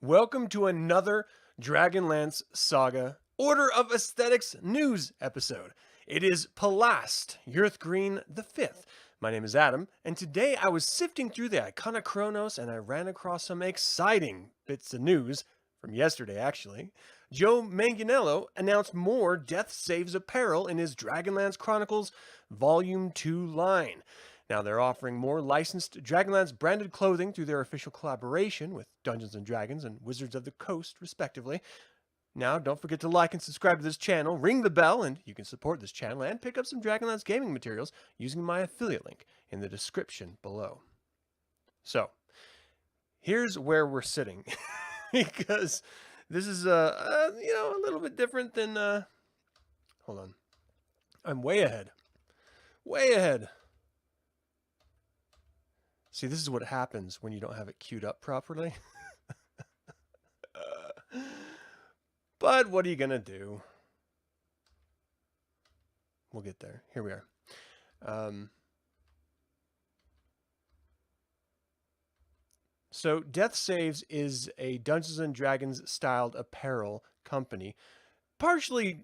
Welcome to another Dragonlance Saga Order of Aesthetics news episode. It is Palast, Yurth Green the Fifth. My name is Adam, and today I was sifting through the Iconochronos and I ran across some exciting bits of news from yesterday, actually. Joe Manganiello announced more Death Saves apparel in his Dragonlance Chronicles Volume 2 line. Now, they're offering more licensed Dragonlance branded clothing through their official collaboration with Dungeons & Dragons and Wizards of the Coast, respectively. Now, don't forget to like and subscribe to this channel, ring the bell, and you can support this channel and pick up some Dragonlance gaming materials using my affiliate link in the description below. So, here's where we're sitting, because this is a little bit different than. Hold on, I'm way ahead. Way ahead. See, this is what happens when you don't have it queued up properly. But what are you going to do? We'll get there. Here we are. So Death Saves is a Dungeons & Dragons styled apparel company, partially,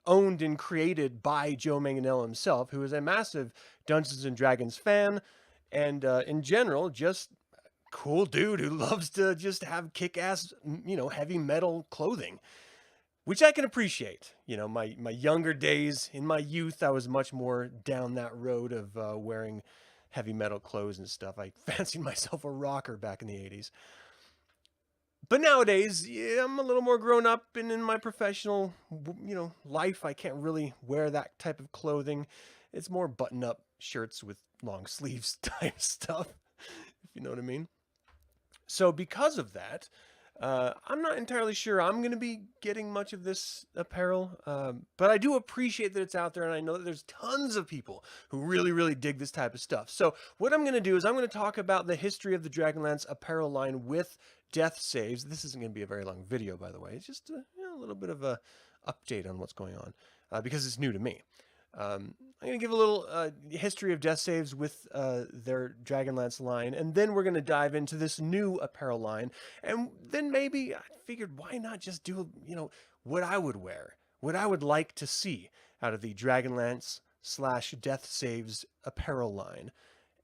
owned and created by Joe Manganiello himself, who is a massive Dungeons & Dragons fan, and in general, just cool dude who loves to just have kick-ass, heavy metal clothing, which I can appreciate. My younger days, in my youth, I was much more down that road of wearing heavy metal clothes and stuff. I fancied myself a rocker back in the 80s. But nowadays, I'm a little more grown up, and in my professional, life, I can't really wear that type of clothing. It's more button-up shirts with long sleeves type stuff, if you know what I mean. So because of that, I'm not entirely sure I'm going to be getting much of this apparel, but I do appreciate that it's out there, and I know that there's tons of people who really, really dig this type of stuff. So what I'm going to do is I'm going to talk about the history of the Dragonlance apparel line with Death Saves. This isn't going to be a very long video, by the way. It's just a little bit of a update on what's going on, because it's new to me. I'm going to give a little history of Death Saves with their Dragonlance line, and then we're going to dive into this new apparel line, and then maybe I figured, why not just do, what I would wear, what I would like to see out of the Dragonlance / Death Saves apparel line.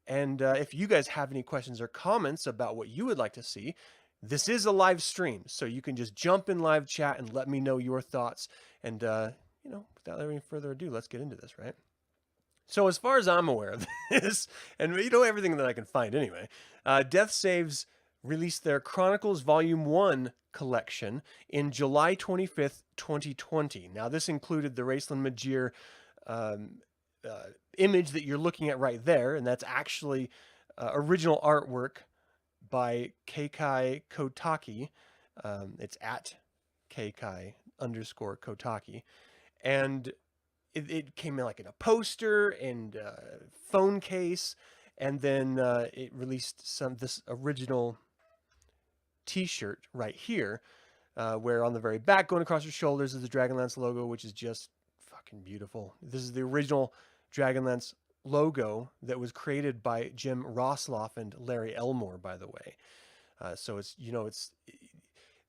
And if you guys have any questions or comments about what you would like to see, this is a live stream, so you can just jump in live chat and let me know your thoughts, and without any further ado, let's get into this, right? So as far as I'm aware of this, and everything that I can find anyway, Death Saves released their Chronicles Volume 1 collection in July 25th, 2020. Now, this included the Raceland Magir image that you're looking at right there, and that's actually original artwork by Keikai Kotaki. It's at Keikai_Kotaki. And it came in like in a poster and phone case, and then it released this original t-shirt right here, where on the very back, going across your shoulders, is the Dragonlance logo, which is just fucking beautiful. This is the original Dragonlance logo that was created by Jim Rosloff and Larry Elmore, by the way. So it's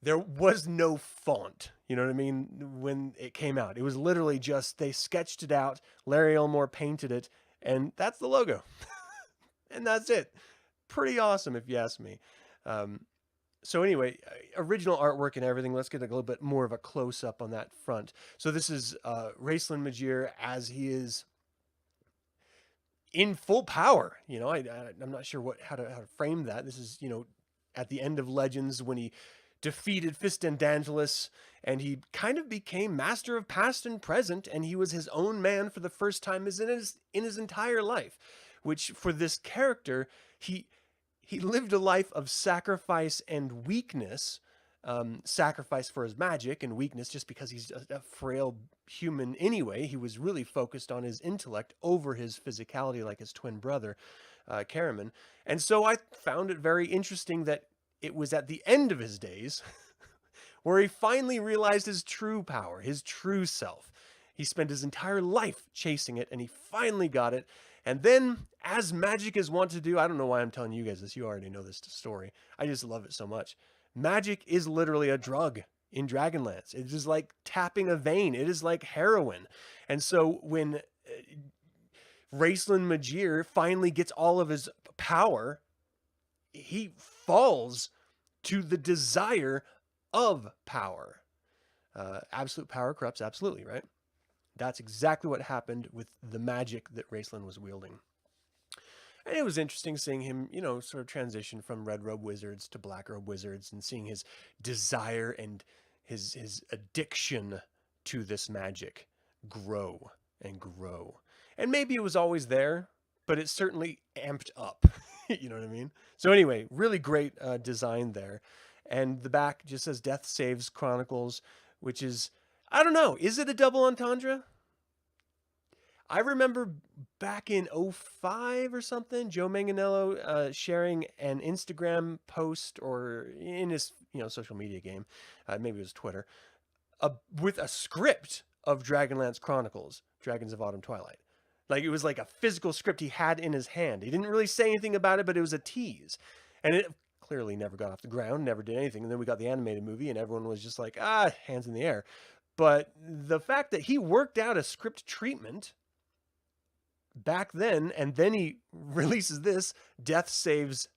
there was no font, you know what I mean, when it came out. It was literally just, they sketched it out, Larry Elmore painted it, and that's the logo. And that's it. Pretty awesome, if you ask me. So anyway, original artwork and everything. Let's get a little bit more of a close-up on that front. So this is Raceland Magir as he is in full power. I'm not sure how to frame that. This is, at the end of Legends, when he defeated Fistandangelus, and he kind of became master of past and present, and he was his own man for the first time in his entire life, which for this character, he lived a life of sacrifice and weakness, sacrifice for his magic and weakness just because he's a frail human anyway. He was really focused on his intellect over his physicality, like his twin brother, Karaman. And so I found it very interesting that it was at the end of his days where he finally realized his true power, his true self. He spent his entire life chasing it, and he finally got it. And then, as magic is wont to do, I don't know why I'm telling you guys this. You already know this story. I just love it so much. Magic is literally a drug in Dragonlance. It is like tapping a vein. It is like heroin. And so when Raceland Majir finally gets all of his power, he falls to the desire of power. Absolute power corrupts absolutely, right? That's exactly what happened with the magic that Raceland was wielding. And it was interesting seeing him, sort of transition from red robe wizards to black robe wizards, and seeing his desire and his addiction to this magic grow and grow. And maybe it was always there, but it certainly amped up. You know what I mean? So anyway, really great design there. And the back just says Death Saves Chronicles, which is, I don't know, is it a double entendre? I remember back in 05 or something, Joe Manganiello sharing an Instagram post, or in his social media game, maybe it was Twitter, with a script of Dragonlance Chronicles, Dragons of Autumn Twilight. Like, it was like a physical script he had in his hand. He didn't really say anything about it, but it was a tease. And it clearly never got off the ground, never did anything. And then we got the animated movie, and everyone was just like, hands in the air. But the fact that he worked out a script treatment back then, and then he releases this, Death Saves,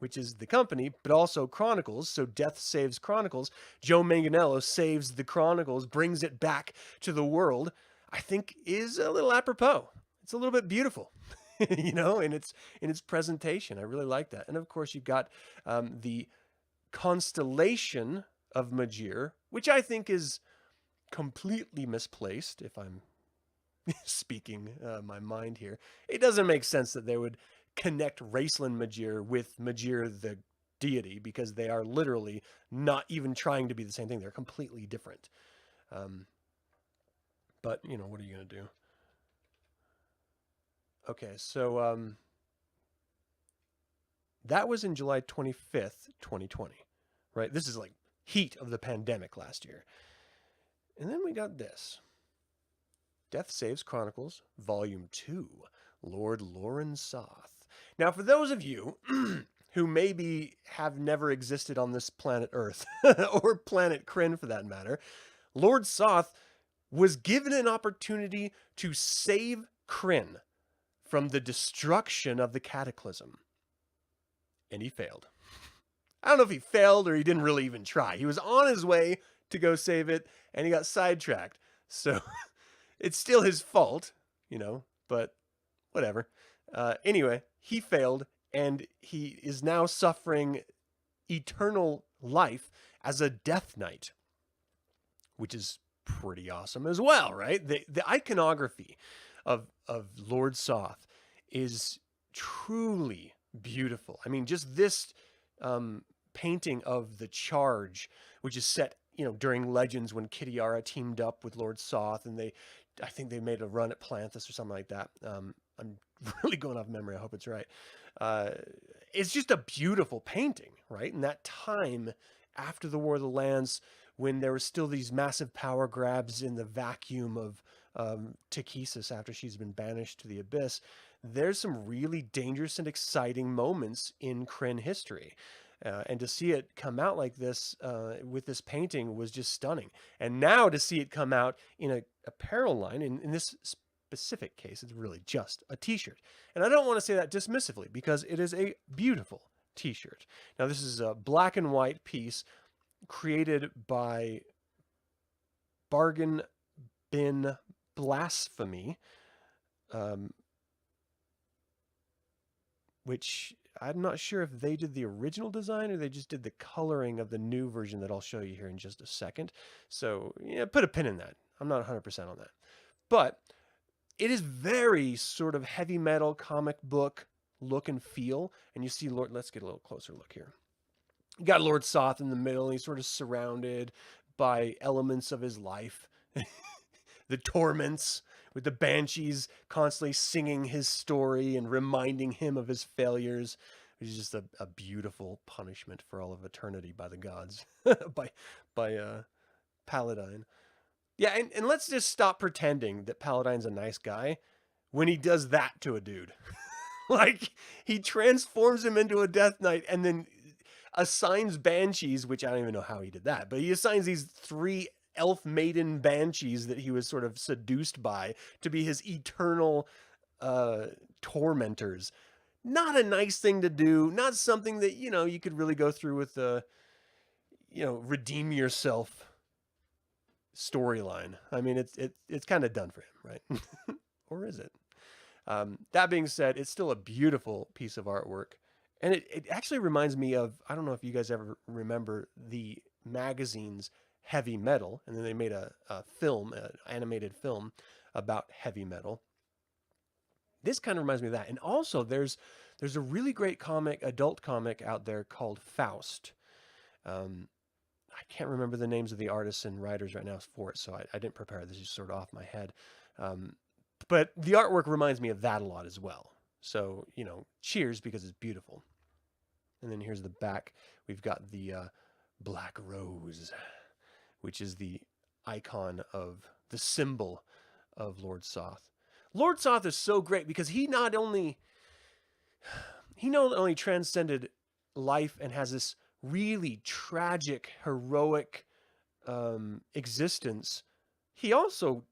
which is the company, but also Chronicles. So Death Saves Chronicles. Joe Manganiello saves the Chronicles, brings it back to the world, I think is a little apropos. It's a little bit beautiful, in its presentation. I really like that. And of course, you've got the constellation of Majir, which I think is completely misplaced, if I'm speaking my mind here. It doesn't make sense that they would connect Raceland Majir with Majir the deity, because they are literally not even trying to be the same thing. They're completely different. But, what are you going to do? Okay, so that was in July 25th, 2020, right? This is like heat of the pandemic last year. And then we got this. Death Saves Chronicles, Volume 2, Lord Loren Soth. Now, for those of you who maybe have never existed on this planet Earth, or planet Krynn for that matter, Lord Soth was given an opportunity to save Krynn from the destruction of the Cataclysm. And he failed. I don't know if he failed or he didn't really even try. He was on his way to go save it, and he got sidetracked. So it's still his fault, but whatever. Anyway, he failed, and he is now suffering eternal life as a Death Knight, which is pretty awesome as well, right? The iconography of Lord Soth is truly beautiful. I mean, just this painting of the charge, which is set, during Legends when Kitiara teamed up with Lord Soth, and I think they made a run at Palanthas or something like that. I'm really going off memory. I hope it's right. It's just a beautiful painting, right? In that time after the War of the Lands, when there were still these massive power grabs in the vacuum of Takesis after she's been banished to the Abyss, there's some really dangerous and exciting moments in Krynn history. And to see it come out like this with this painting was just stunning. And now to see it come out in a apparel line, in this specific case, it's really just a t-shirt. And I don't want to say that dismissively, because it is a beautiful t-shirt. Now, this is a black and white piece created by Bargain Bin Blasphemy, which I'm not sure if they did the original design or they just did the coloring of the new version that I'll show you here in just a second. So yeah, put a pin in that. I'm not 100% on that. But it is very sort of heavy metal comic book look and feel. And you see let's get a little closer look here. You got Lord Soth in the middle, and he's sort of surrounded by elements of his life. The torments, with the banshees constantly singing his story and reminding him of his failures, which is just a beautiful punishment for all of eternity by the gods, by Paladine. Yeah, and let's just stop pretending that Paladine's a nice guy when he does that to a dude. Like, he transforms him into a Death Knight, and then assigns banshees, which I don't even know how he did that, but he assigns these 3 elf maiden banshees that he was sort of seduced by to be his eternal tormentors. Not a nice thing to do. Not something that, you could really go through with the, redeem yourself storyline. I mean, it's kind of done for him, right? Or is it? That being said, it's still a beautiful piece of artwork. And it actually reminds me of, I don't know if you guys ever remember the magazine's Heavy Metal, and then they made a film, an animated film about heavy metal. This kind of reminds me of that. And also, there's a really great adult comic out there called Faust. I can't remember the names of the artists and writers right now for it, so I didn't prepare. This is sort of off my head. But the artwork reminds me of that a lot as well. So, cheers, because it's beautiful. And then here's the back. We've got the Black Rose, which is the icon of the symbol of Lord Soth. Lord Soth is so great because he not only transcended life and has this really tragic, heroic existence, he also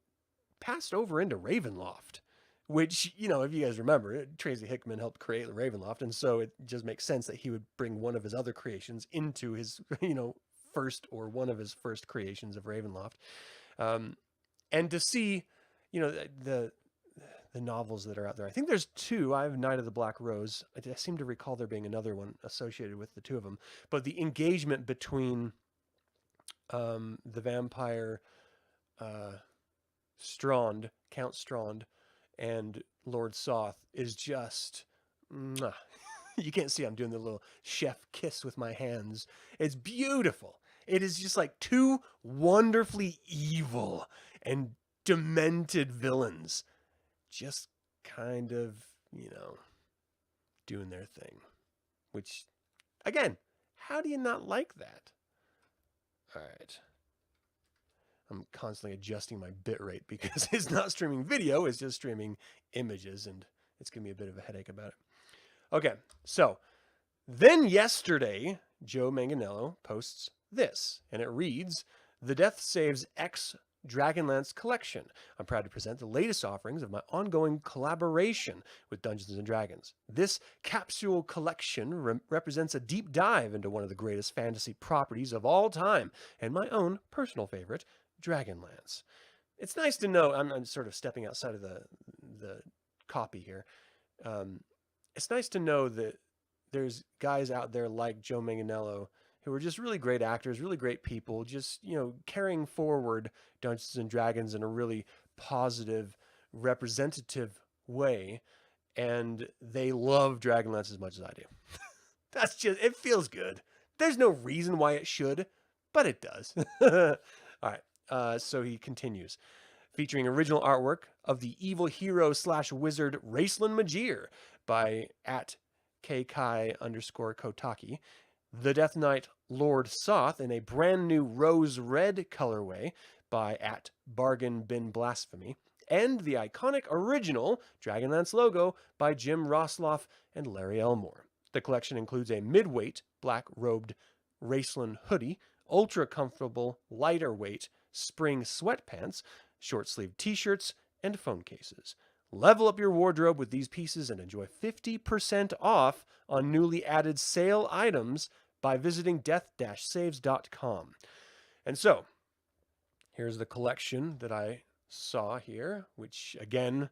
passed over into Ravenloft, which, if you guys remember, Tracy Hickman helped create Ravenloft, and so it just makes sense that he would bring one of his other creations into his, one of his first creations of Ravenloft. And to see, the novels that are out there. I think there's 2. I have Knight of the Black Rose. I seem to recall there being another one associated with the 2 of them. But the engagement between the vampire Count Strond, and Lord Soth is just... Mwah. You can't see I'm doing the little chef kiss with my hands. It's beautiful. It is just like 2 wonderfully evil and demented villains just kind of, doing their thing. Which, again, how do you not like that? All right. I'm constantly adjusting my bitrate because it's not streaming video, it's just streaming images, and it's giving me a bit of a headache about it. Okay, so then yesterday, Joe Manganiello posts this, and it reads, "The Death Saves X Dragonlance Collection. I'm proud to present the latest offerings of my ongoing collaboration with Dungeons & Dragons. This capsule collection represents a deep dive into one of the greatest fantasy properties of all time, and my own personal favorite, Dragonlance." It's nice to know, I'm sort of stepping outside of the copy here. It's nice to know that there's guys out there like Joe Manganiello who are just really great actors, really great people, just, carrying forward Dungeons and Dragons in a really positive, representative way. And they love Dragonlance as much as I do. That's just, it feels good. There's no reason why it should, but it does. All right. So he continues. Featuring original artwork of the evil hero / wizard Raceland Magir by @KKai_Kotaki. The Death Knight Lord Soth in a brand new rose red colorway by @BargainBinBlasphemy, and the iconic original Dragonlance logo by Jim Rosloff and Larry Elmore. The collection includes a mid-weight black-robed Raceland hoodie, ultra-comfortable lighter weight spring sweatpants, short-sleeved t-shirts, and phone cases. Level up your wardrobe with these pieces and enjoy 50% off on newly added sale items by visiting death-saves.com. And so, here's the collection that I saw here, which, again,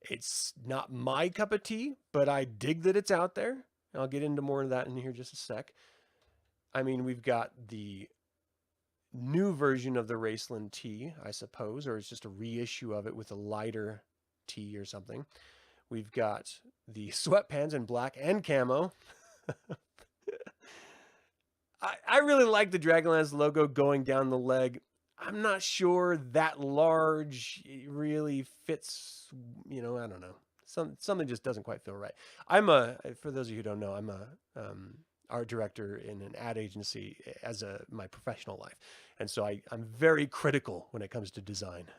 it's not my cup of tea, but I dig that it's out there. I'll get into more of that in here just a sec. I mean, we've got the new version of the Raceland tee, I suppose, or it's just a reissue of it with a lighter tee or something. We've got the sweatpants in black and camo. I really like the Dragonlance logo going down the leg. I'm not sure that large really fits, I don't know. Something just doesn't quite feel right. For those of you who don't know, I'm a art director in an ad agency as my professional life. And so I'm very critical when it comes to design,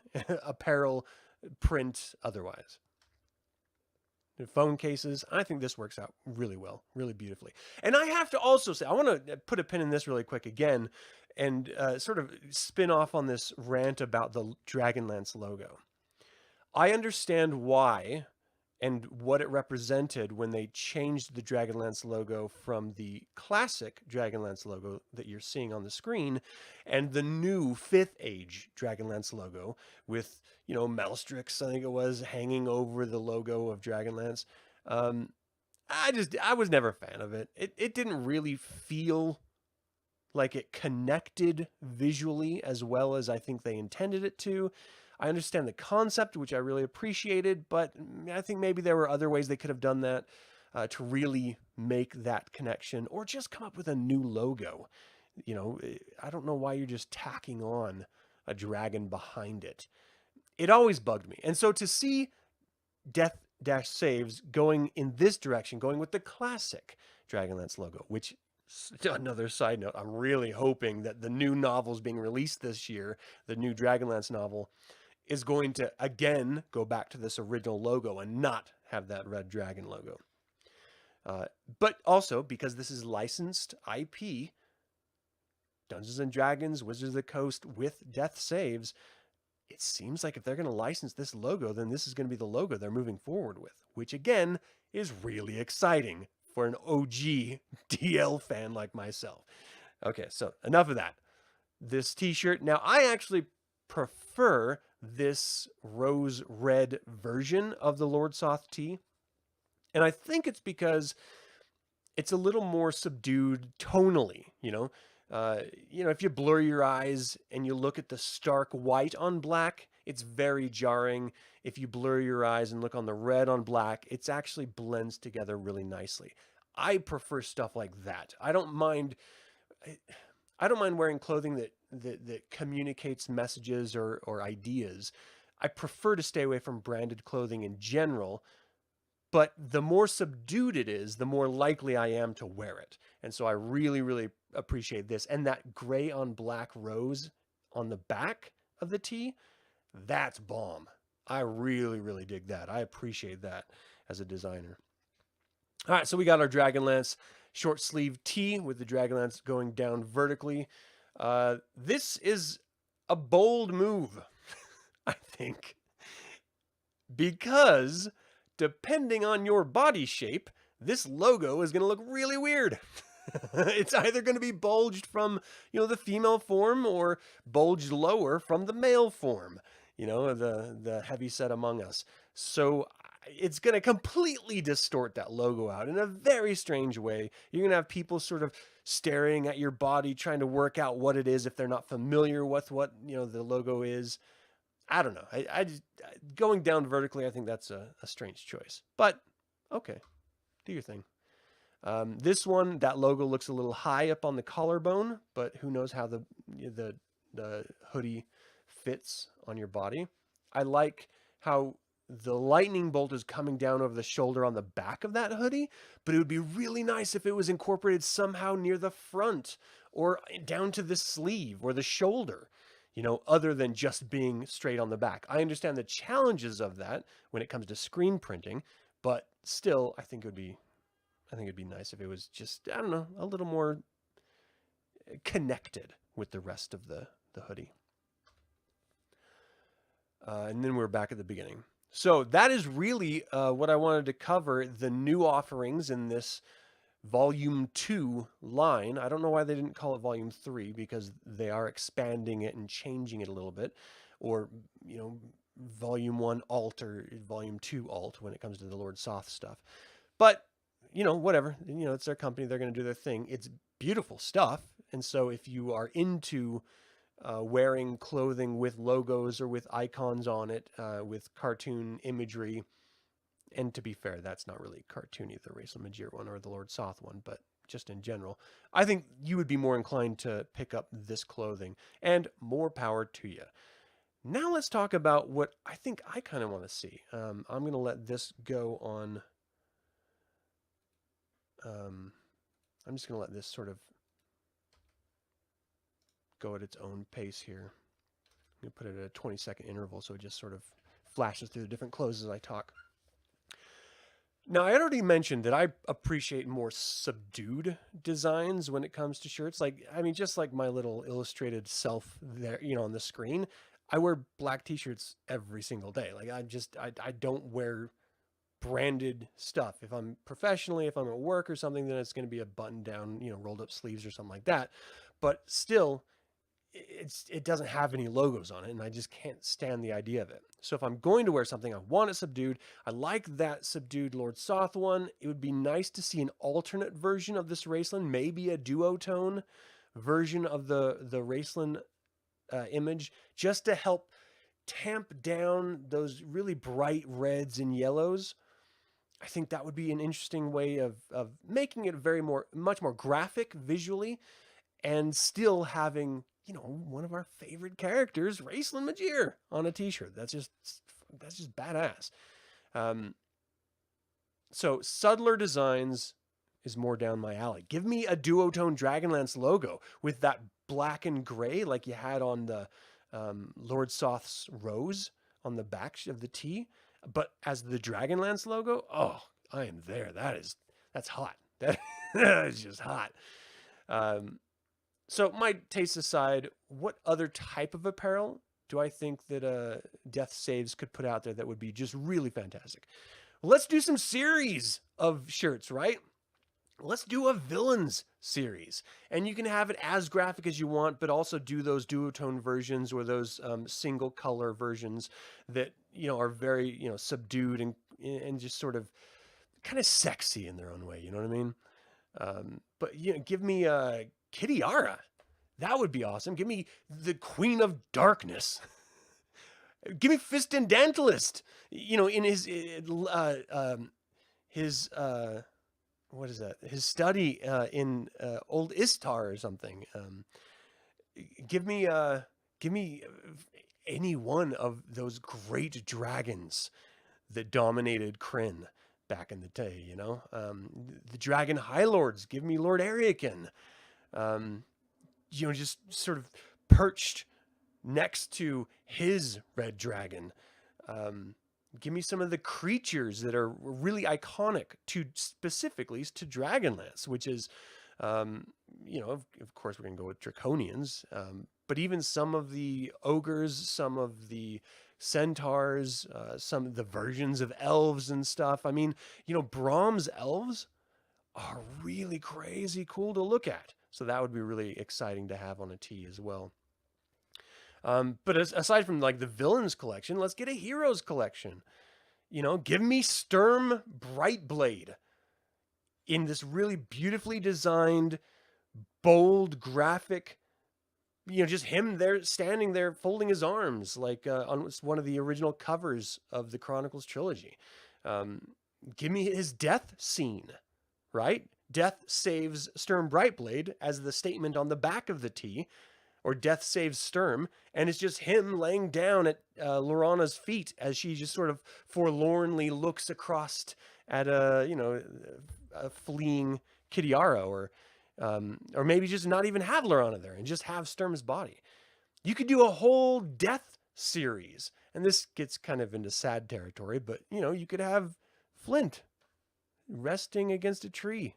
apparel, print, otherwise. phone cases. I think this works out really well, really beautifully. And I have to also say, I want to put a pin in this really quick again and sort of spin off on this rant about the Dragonlance logo. I understand why and what it represented when they changed the Dragonlance logo from the classic Dragonlance logo that you're seeing on the screen and the new 5th Age Dragonlance logo with, Melstrix, I think it was, hanging over the logo of Dragonlance. I was never a fan of it. It didn't really feel like it connected visually as well as I think they intended it to. I understand the concept, which I really appreciated, but I think maybe there were other ways they could have done that to really make that connection, or just come up with a new logo. I don't know why you're just tacking on a dragon behind it. It always bugged me. And so to see Death Dash Saves going in this direction, going with the classic Dragonlance logo, which, another side note, I'm really hoping that the new novels being released this year, the new Dragonlance novel, is going to again go back to this original logo and not have that red dragon logo. But also, because this is licensed IP, Dungeons and Dragons, Wizards of the Coast with Death Saves, it seems like if they're going to license this logo, then this is going to be the logo they're moving forward with, which again is really exciting for an OG DL fan like myself. Okay, so enough of that. This t-shirt, now I actually prefer this rose red version of the Lord Soth tee. And I think it's because it's a little more subdued tonally, if you blur your eyes and you look at the stark white on black, it's very jarring. If you blur your eyes and look on the red on black, it's actually blends together really nicely. I prefer stuff like that. I don't mind wearing clothing that communicates messages or ideas. I prefer to stay away from branded clothing in general, but the more subdued it is, the more likely I am to wear it. And so I really, really appreciate this. And that gray on black rose on the back of the tee, that's bomb. I really, really dig that. I appreciate that as a designer. All right, so we got our Dragonlance short sleeve tee with the Dragonlance going down vertically. This is a bold move, I think, because depending on your body shape, this logo is going to look really weird. It's either going to be bulged from, the female form or bulged lower from the male form, the heavy set among us. So it's going to completely distort that logo out in a very strange way. You're going to have people sort of staring at your body, trying to work out what it is if they're not familiar with what, the logo is. I don't know. I just, going down vertically, I think that's a strange choice. But, okay, do your thing. This one, that logo looks a little high up on the collarbone, but who knows how the hoodie fits on your body. I like how the lightning bolt is coming down over the shoulder on the back of that hoodie, but it would be really nice if it was incorporated somehow near the front or down to the sleeve or the shoulder, other than just being straight on the back. I understand the challenges of that when it comes to screen printing, but still, I think it'd be nice if it was just, I don't know, a little more connected with the rest of the hoodie. And then we're back at the beginning. So that is really what I wanted to cover, the new offerings in this Volume 2 line. I don't know why they didn't call it Volume 3, because they are expanding it and changing it a little bit. Or, Volume 1 alt or Volume 2 alt when it comes to the Lord Soth stuff. But, whatever. It's their company. They're going to do their thing. It's beautiful stuff. And so if you are into wearing clothing with logos or with icons on it, with cartoon imagery. And to be fair, that's not really cartoony, the Racial Majir one or the Lord Soth one, but just in general, I think you would be more inclined to pick up this clothing, and more power to you. Now let's talk about what I think I kind of want to see. I'm going to let this go on. I'm just going to let this sort of go at its own pace here. I'm going to put it at a 20-second interval so it just sort of flashes through the different clothes as I talk. Now, I already mentioned that I appreciate more subdued designs when it comes to shirts. Like, I mean, just like my little illustrated self there, on the screen, I wear black t-shirts every single day. Like, I don't wear branded stuff. If I'm professionally, if I'm at work or something, then it's going to be a button down, rolled up sleeves or something like that. But still, it doesn't have any logos on it, and I just can't stand the idea of it. So if I'm going to wear something, I want it subdued. I like that subdued Lord Soth one. It would be nice to see an alternate version of this Raceland, maybe a duotone version of the Raceland image, just to help tamp down those really bright reds and yellows. I think that would be an interesting way of making it much more graphic visually, and still having one of our favorite characters, Raceland Majir, on a t-shirt. That's just badass. So subtler designs is more down my alley. Give me a duotone Dragonlance logo with that black and gray like you had on the Lord Soth's rose on the back of the T, but as the Dragonlance logo. Oh, I am there. That's hot. That is just hot. So my taste aside, what other type of apparel do I think that Death Saves could put out there that would be just really fantastic? Well, let's do some series of shirts, right? Let's do a villains series. And you can have it as graphic as you want, but also do those duotone versions or those single color versions that, are very, subdued and just sort of kind of sexy in their own way. You know what I mean? But give me Kitiara. That would be awesome. Give me the Queen of Darkness. Give me Fist and Dantalist. In his what is that? His study in old Istar or something. Give me any one of those great dragons that dominated Krynn back in the day. The Dragon High Lords. Give me Lord Ariakin. Just sort of perched next to his red dragon. Give me some of the creatures that are really iconic specifically to Dragonlance, which is, of course we're going to go with Draconians, but even some of the ogres, some of the centaurs, some of the versions of elves and stuff. I mean, Brahm's elves are really crazy cool to look at. So that would be really exciting to have on a tee as well. But aside from like the villains collection, let's get a heroes collection. Give me Sturm Brightblade in this really beautifully designed, bold graphic. Just him there standing there folding his arms like on one of the original covers of the Chronicles trilogy. Give me his death scene, right? Death saves Sturm Brightblade as the statement on the back of the T, or Death saves Sturm, and it's just him laying down at Lorana's feet as she just sort of forlornly looks across at a fleeing Kitiara, or maybe just not even have Lorana there and just have Sturm's body. You could do a whole death series, and this gets kind of into sad territory, but you could have Flint resting against a tree,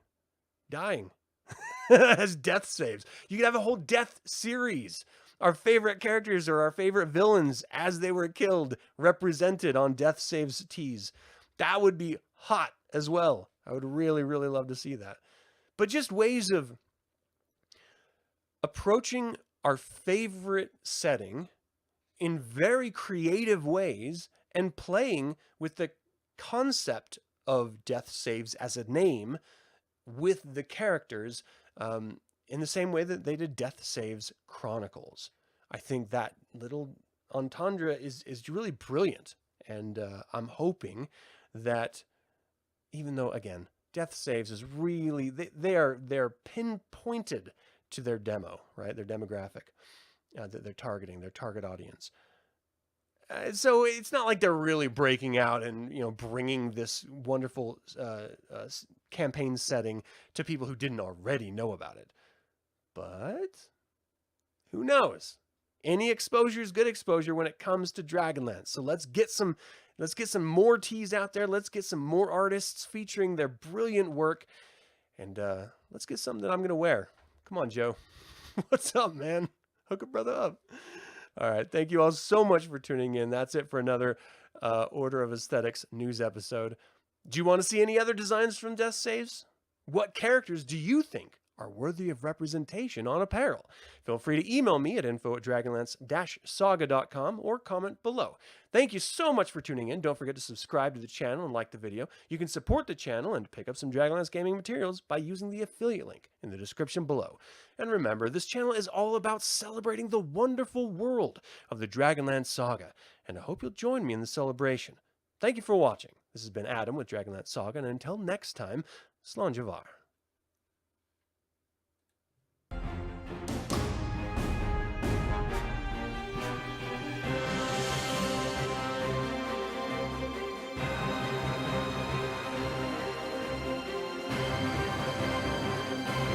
dying as death saves. You could have a whole death series. Our favorite characters or our favorite villains as they were killed, represented on death saves tees. That would be hot as well. I would really, really love to see that. But just ways of approaching our favorite setting in very creative ways and playing with the concept of death saves as a name with the characters in the same way that they did Death Saves Chronicles. I think that little entendre is really brilliant, and I'm hoping that, even though again Death Saves is really they're pinpointed to their demo, right? Their demographic that they're targeting, their target audience. So it's not like they're really breaking out and bringing this wonderful campaign setting to people who didn't already know about it. But who knows? Any exposure is good exposure when it comes to Dragonlance. So let's get some Let's get some more teas out there. Let's get some more artists featuring their brilliant work. And let's get something that I'm going to wear. Come on, Joe. What's up, man? Hook a brother up. All right. Thank you all so much for tuning in. That's it for another Order of Aesthetics news episode. Do you want to see any other designs from Death Saves? What characters do you think are worthy of representation on apparel? Feel free to email me at info@dragonlance-saga.com or comment below. Thank you so much for tuning in. Don't forget to subscribe to the channel and like the video. You can support the channel and pick up some Dragonlance gaming materials by using the affiliate link in the description below. And remember, this channel is all about celebrating the wonderful world of the Dragonlance Saga, and I hope you'll join me in the celebration. Thank you for watching. This has been Adam with Dragonlance Saga, and until next time, Slán Javar.